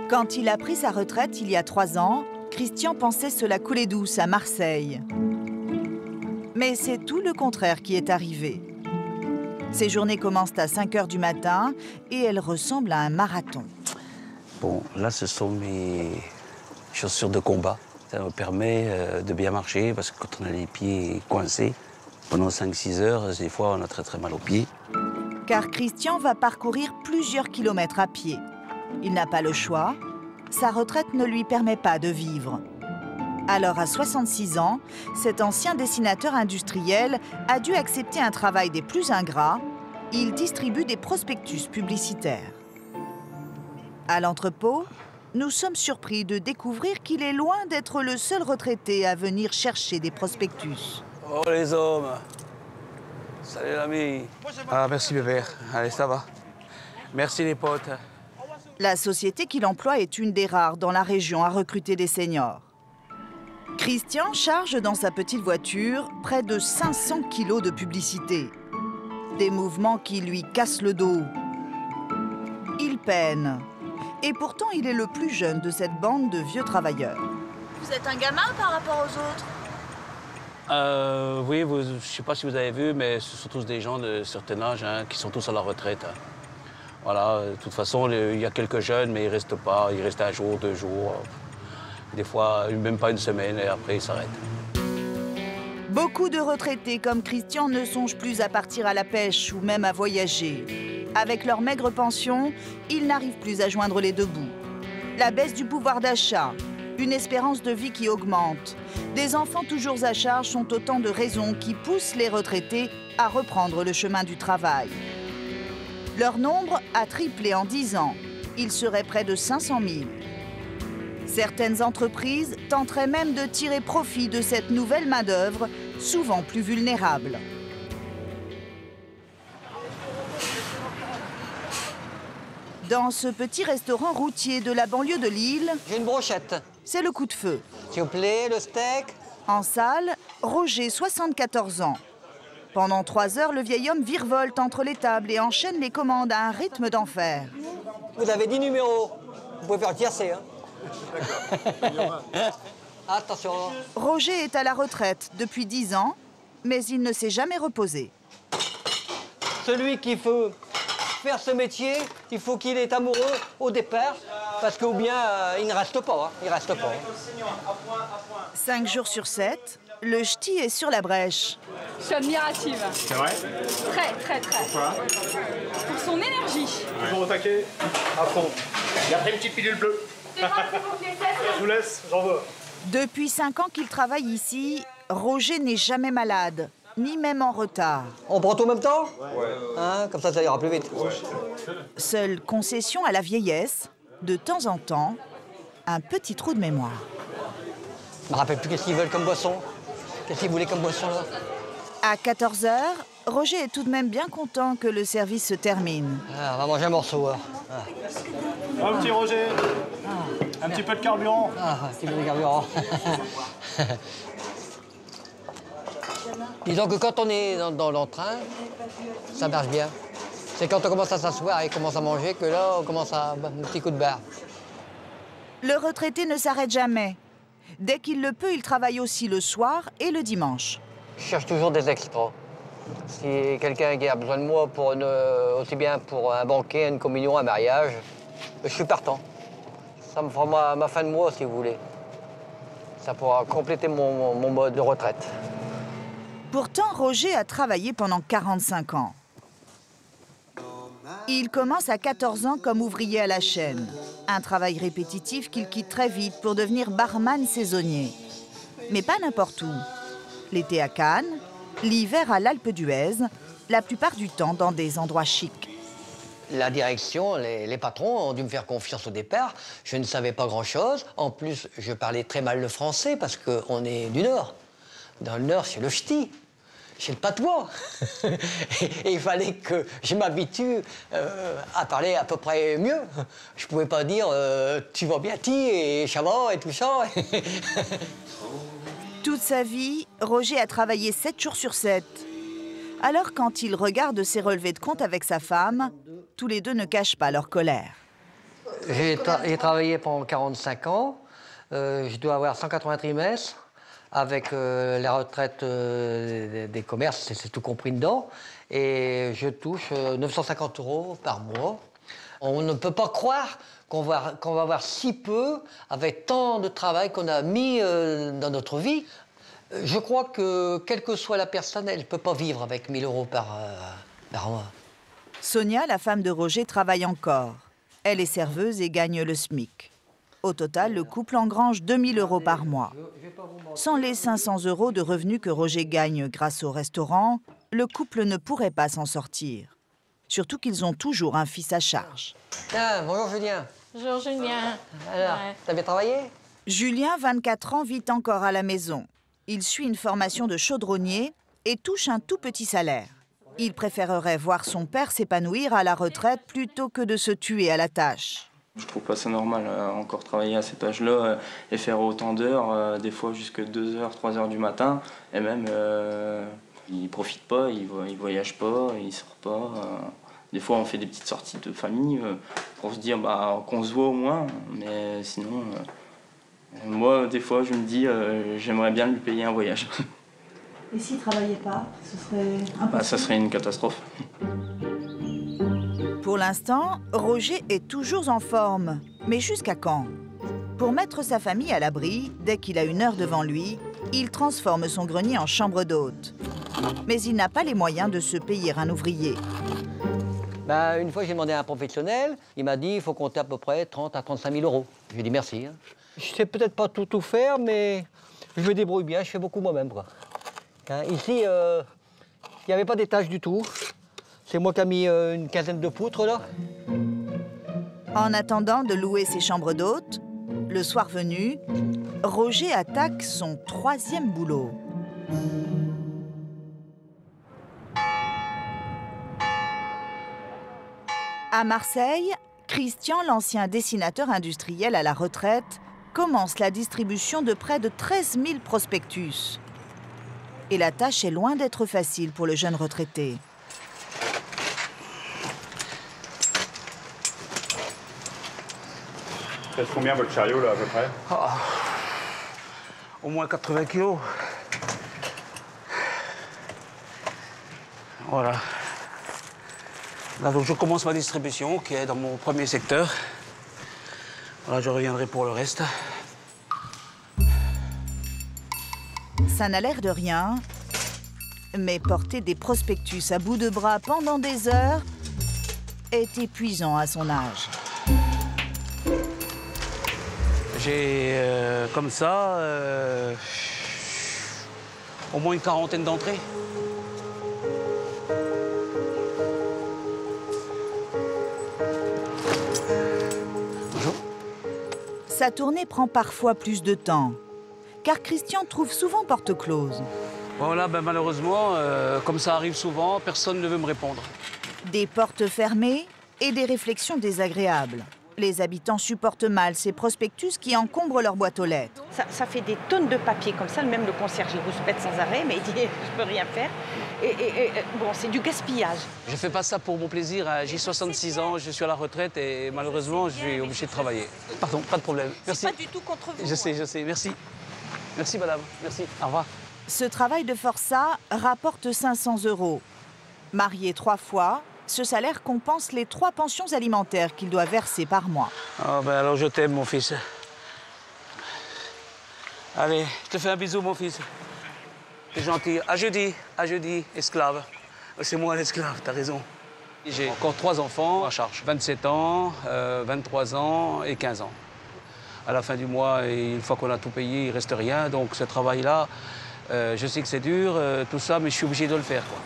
Quand il a pris sa retraite il y a 3 ans, Christian pensait se la couler douce à Marseille. Mais c'est tout le contraire qui est arrivé. Ses journées commencent à 5 h du matin et elles ressemblent à un marathon. Bon, là, ce sont mes chaussures de combat. Ça me permet de bien marcher parce que quand on a les pieds coincés, pendant 5-6 heures, des fois, on a très mal aux pieds. Car Christian va parcourir plusieurs kilomètres à pied. Il n'a pas le choix. Sa retraite ne lui permet pas de vivre. Alors, à 66 ans, cet ancien dessinateur industriel a dû accepter un travail des plus ingrats. Il distribue des prospectus publicitaires. À l'entrepôt, nous sommes surpris de découvrir qu'il est loin d'être le seul retraité à venir chercher des prospectus. Oh les hommes! Salut l'ami! Ah merci Bébert, allez ça va. Merci les potes. La société qu'il emploie est une des rares dans la région à recruter des seniors. Christian charge dans sa petite voiture près de 500 kilos de publicité. Des mouvements qui lui cassent le dos. Il peine. Et pourtant, il est le plus jeune de cette bande de vieux travailleurs. Vous êtes un gamin par rapport aux autres? Oui, je ne sais pas si vous avez vu, mais ce sont tous des gens de certain âge qui sont tous à la retraite. Voilà, de toute façon, il y a quelques jeunes, mais ils ne restent pas. Ils restent 1 jour, 2 jours, des fois même pas une semaine, et après ils s'arrêtent. Beaucoup de retraités comme Christian ne songent plus à partir à la pêche ou même à voyager. Avec leur maigre pension, ils n'arrivent plus à joindre les deux bouts. La baisse du pouvoir d'achat, une espérance de vie qui augmente, des enfants toujours à charge sont autant de raisons qui poussent les retraités à reprendre le chemin du travail. Leur nombre a triplé en 10 ans. Il serait près de 500 000. Certaines entreprises tenteraient même de tirer profit de cette nouvelle main-d'œuvre, souvent plus vulnérable. Dans ce petit restaurant routier de la banlieue de Lille, j'ai une brochette. C'est le coup de feu. S'il vous plaît, le steak. En salle, Roger, 74 ans. Pendant 3 heures, le vieil homme virevolte entre les tables et enchaîne les commandes à un rythme d'enfer. Vous avez 10 numéros. Vous pouvez faire le tiercé, hein. Attention. Roger est à la retraite depuis 10 ans, mais il ne s'est jamais reposé. Celui qui veut faire ce métier, il faut qu'il est amoureux au départ, parce que ou bien il ne reste pas. Il reste pas. 5 jours sur 7, le ch'ti est sur la brèche. Je suis admirative. C'est vrai? Très. Pourquoi? Pour son énergie. Toujours au taquet, à fond. Et après une petite pilule bleue. Je vous laisse, j'en veux. Depuis 5 ans qu'il travaille ici, Roger n'est jamais malade, ni même en retard. On prend tout en même temps? Ouais. Hein, comme ça ira plus vite. Ouais. Seule concession à la vieillesse, de temps en temps, un petit trou de mémoire. Je me rappelle plus qu'est-ce qu'ils veulent comme boisson. Qu'est-ce qu'ils voulaient comme boisson, là? À 14 h, Roger est tout de même bien content que le service se termine. Ah, on va manger un morceau, hein. Un petit Roger. Un petit peu de carburant. Un petit peu de carburant. Disons que quand on est dans l'entrain, ça marche bien. C'est quand on commence à s'asseoir et commence à manger que là, on commence à un petit coup de barre. Le retraité ne s'arrête jamais. Dès qu'il le peut, il travaille aussi le soir et le dimanche. Je cherche toujours des extras. Si quelqu'un qui a besoin de moi, aussi bien pour un banquet, une communion, un mariage, je suis partant. Ça me fera ma fin de mois, si vous voulez. Ça pourra compléter mon mode de retraite. Pourtant, Roger a travaillé pendant 45 ans. Il commence à 14 ans comme ouvrier à la chaîne. Un travail répétitif qu'il quitte très vite pour devenir barman saisonnier. Mais pas n'importe où. L'été à Cannes, l'hiver à l'Alpe d'Huez, la plupart du temps dans des endroits chics. La direction, les patrons ont dû me faire confiance au départ. Je ne savais pas grand-chose. En plus, je parlais très mal le français parce qu'on est du Nord. Dans le Nord, c'est le ch'ti. C'est le patois. Et il fallait que je m'habitue à parler à peu près mieux. Je pouvais pas dire tu vas bien, ti, et ça va, et tout ça. Toute sa vie, Roger a travaillé 7 jours sur 7. Alors, quand il regarde ses relevés de compte avec sa femme, tous les deux ne cachent pas leur colère. J'ai travaillé pendant 45 ans. Je dois avoir 180 trimestres. Avec la retraite des commerces, c'est tout compris dedans. Et je touche 950 € par mois. On ne peut pas croire qu'on va avoir si peu avec tant de travail qu'on a mis dans notre vie. Je crois que, quelle que soit la personne, elle ne peut pas vivre avec 1 000 € par mois. Sonia, la femme de Roger, travaille encore. Elle est serveuse et gagne le SMIC. Au total, le couple engrange 2 000 € par mois. Sans les 500 € de revenus que Roger gagne grâce au restaurant, le couple ne pourrait pas s'en sortir. Surtout qu'ils ont toujours un fils à charge. Tiens, bonjour Julien. Bonjour Julien. Alors, t'as bien travaillé? Julien, 24 ans, vit encore à la maison. Il suit une formation de chaudronnier et touche un tout petit salaire. Il préférerait voir son père s'épanouir à la retraite plutôt que de se tuer à la tâche. Je trouve pas ça normal, encore travailler à cet âge-là et faire autant d'heures, des fois jusqu'à 2 h, 3 h du matin. Et même, il profite pas, il voyage pas, il sort pas. Des fois, on fait des petites sorties de famille pour se dire qu'on se voit au moins. Mais sinon, moi, des fois, je me dis, j'aimerais bien lui payer un voyage. Et s'il ne travaillait pas, ce serait impossible? Ça serait une catastrophe. Pour l'instant, Roger est toujours en forme. Mais jusqu'à quand? Pour mettre sa famille à l'abri, dès qu'il a 1 heure devant lui, il transforme son grenier en chambre d'hôte. Mais il n'a pas les moyens de se payer un ouvrier. Une fois, j'ai demandé à un professionnel. Il m'a dit qu'il faut compter à peu près 30 à 35 000 €. J'ai dit merci. Je sais peut-être pas tout faire, mais je me débrouille bien. Je fais beaucoup moi-même, quoi. Ici, il n'y avait pas d'étage du tout. C'est moi qui ai mis une quinzaine de poutres, là. En attendant de louer ses chambres d'hôtes, le soir venu, Roger attaque son 3e boulot. À Marseille, Christian, l'ancien dessinateur industriel à la retraite, commence la distribution de près de 13 000 prospectus. Et la tâche est loin d'être facile pour le jeune retraité. Pèse combien votre chariot, là, à peu près? Au moins 80 kilos. Voilà. Là, donc, je commence ma distribution, qui est dans mon premier secteur. Voilà, je reviendrai pour le reste. Ça n'a l'air de rien, mais porter des prospectus à bout de bras pendant des heures est épuisant à son âge. J'ai, comme ça, au moins une quarantaine d'entrées. Bonjour. Sa tournée prend parfois plus de temps, car Christian trouve souvent porte close. Voilà, malheureusement, comme ça arrive souvent, personne ne veut me répondre. Des portes fermées et des réflexions désagréables. Les habitants supportent mal ces prospectus qui encombrent leur boîte aux lettres. Ça fait des tonnes de papier comme ça, même le concierge il rouspète sans arrêt, mais il dit je peux rien faire. Bon, c'est du gaspillage. Je fais pas ça pour mon plaisir, hein. J'ai 66 ans, je suis à la retraite et malheureusement je suis obligé de travailler. Pardon, pas de problème. Merci. C'est pas du tout contre vous. Je sais, merci. Merci madame, merci, au revoir. Ce travail de forçat rapporte 500 €. Marié 3 fois, ce salaire compense les 3 pensions alimentaires qu'il doit verser par mois. Ah alors je t'aime mon fils. Allez, je te fais un bisou mon fils. T'es gentil. À jeudi, esclave. C'est moi l'esclave, t'as raison. J'ai encore 3 enfants à charge. 27 ans, 23 ans et 15 ans. À la fin du mois, et une fois qu'on a tout payé, il ne reste rien. Donc ce travail-là, je sais que c'est dur, tout ça, mais je suis obligé de le faire, quoi.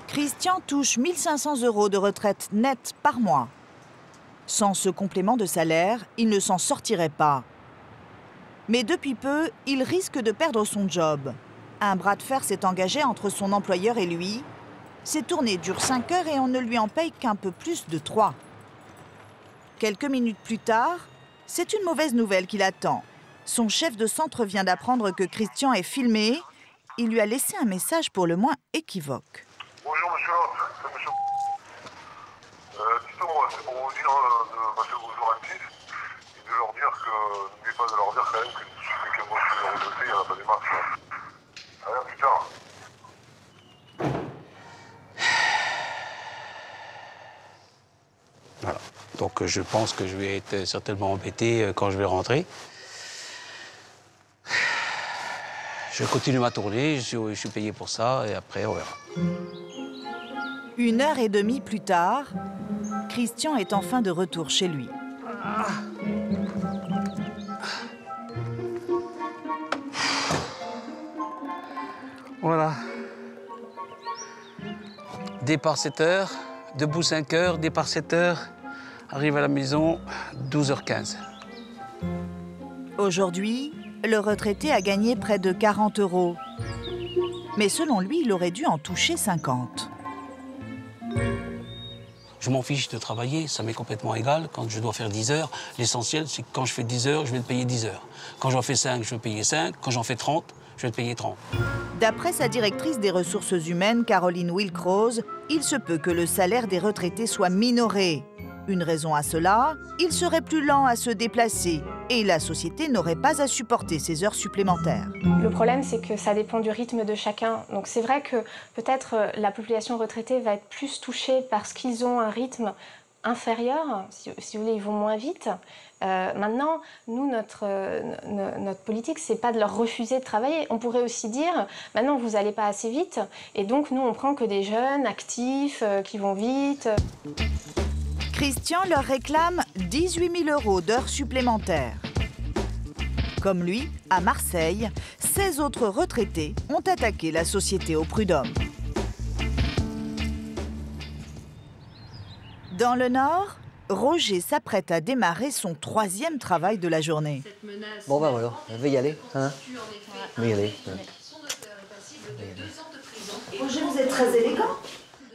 Christian touche 1 500 € de retraite nette par mois. Sans ce complément de salaire, il ne s'en sortirait pas. Mais depuis peu, il risque de perdre son job. Un bras de fer s'est engagé entre son employeur et lui. Ces tournées durent 5 heures et on ne lui en paye qu'un peu plus de 3. Quelques minutes plus tard, c'est une mauvaise nouvelle qui l'attend. Son chef de centre vient d'apprendre que Christian est filmé. Il lui a laissé un message pour le moins équivoque. Bonjour monsieur, c'est monsieur. Dites-moi, c'est pour vous dire de passer aux ORM6 et de leur dire que, n'oubliez pas de leur dire quand même que si quelqu'un bosse sur le retraité, il n'y en a pas des masses. À rien plus tard. Voilà. Donc je pense que je vais être certainement embêté quand je vais rentrer. Je continue ma tournée, je suis payé pour ça et après on verra. 1h30 plus tard, Christian est enfin de retour chez lui. Voilà. Départ 7h, debout 5h, départ 7h, arrive à la maison 12h15. Aujourd'hui, le retraité a gagné près de 40 €. Mais selon lui, il aurait dû en toucher 50. Je m'en fiche de travailler, ça m'est complètement égal. Quand je dois faire 10 heures, l'essentiel, c'est que quand je fais 10 heures, je vais te payer 10 heures. Quand j'en fais 5, je vais payer 5. Quand j'en fais 30, je vais te payer 30. D'après sa directrice des ressources humaines, Caroline Wilkrose, il se peut que le salaire des retraités soit minoré. Une raison à cela, il serait plus lent à se déplacer et la société n'aurait pas à supporter ces heures supplémentaires. Le problème, c'est que ça dépend du rythme de chacun. Donc c'est vrai que peut-être la population retraitée va être plus touchée parce qu'ils ont un rythme inférieur. Si vous voulez, ils vont moins vite. Maintenant, nous, notre politique, c'est pas de leur refuser de travailler. On pourrait aussi dire, maintenant, vous n'allez pas assez vite. Et donc, nous, on prend que des jeunes, actifs, qui vont vite. Christian leur réclame 18 000 € d'heures supplémentaires. Comme lui, à Marseille, 16 autres retraités ont attaqué la société au prud'homme. Dans le Nord, Roger s'apprête à démarrer son 3e travail de la journée. Bon ben voilà, je vais y aller. Hein, je vais y aller. Roger, vous êtes très élégant.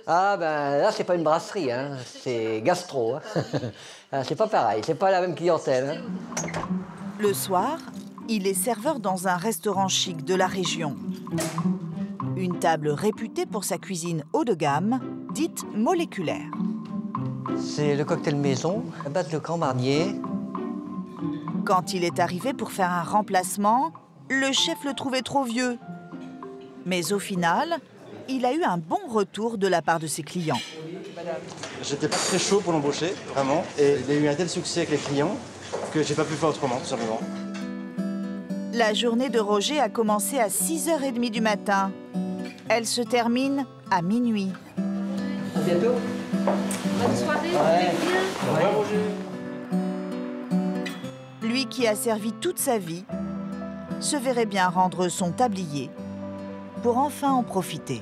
Ah ben là, c'est pas une brasserie, hein, c'est gastro. Hein. C'est pas pareil, c'est pas la même clientèle. Hein. Le soir, il est serveur dans un restaurant chic de la région. Une table réputée pour sa cuisine haut de gamme, dite moléculaire. C'est le cocktail maison, à base de Grand Marnier. Quand il est arrivé pour faire un remplacement, le chef le trouvait trop vieux. Mais au final, il a eu un bon retour de la part de ses clients. J'étais pas très chaud pour l'embaucher, vraiment. Et il a eu un tel succès avec les clients que j'ai pas pu faire autrement, tout simplement. La journée de Roger a commencé à 6h30 du matin. Elle se termine à minuit. À bientôt. Bonne soirée, Ouais. Ouais, Roger. Lui qui a servi toute sa vie, se verrait bien rendre son tablier pour enfin en profiter.